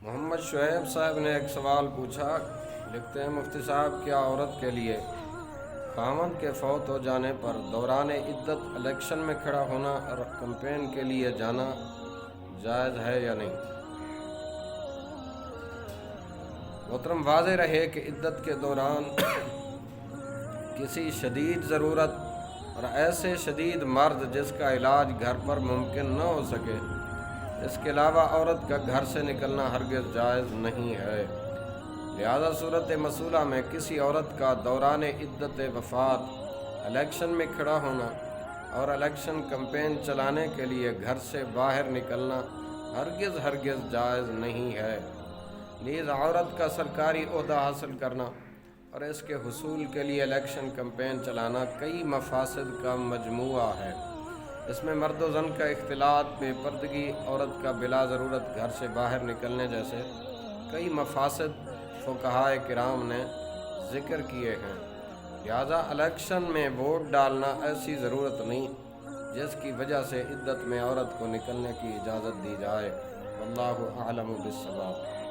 محمد شعیب صاحب نے ایک سوال پوچھا، لکھتے ہیں مفتی صاحب کیا عورت کے لیے خاوند کے فوت ہو جانے پر دوران عدت الیکشن میں کھڑا ہونا اور کمپین کے لیے جانا جائز ہے یا نہیں؟ محترم، واضح رہے کہ عدت کے دوران کسی شدید ضرورت اور ایسے شدید مرض جس کا علاج گھر پر ممکن نہ ہو سکے، اس کے علاوہ عورت کا گھر سے نکلنا ہرگز جائز نہیں ہے۔ لہذا صورت مسئولہ میں کسی عورت کا دوران عدت وفات الیکشن میں کھڑا ہونا اور الیکشن کمپین چلانے کے لیے گھر سے باہر نکلنا ہرگز جائز نہیں ہے۔ نیز عورت کا سرکاری عہدہ حاصل کرنا اور اس کے حصول کے لیے الیکشن کمپین چلانا کئی مفاسد کا مجموعہ ہے۔ اس میں مرد و زن کا اختلاط، بے پردگی، عورت کا بلا ضرورت گھر سے باہر نکلنے جیسے کئی مفاسد فقہائے کرام نے ذکر کیے ہیں۔ لہذا الیکشن میں ووٹ ڈالنا ایسی ضرورت نہیں جس کی وجہ سے عدت میں عورت کو نکلنے کی اجازت دی جائے۔ واللہ اعلم بالصواب۔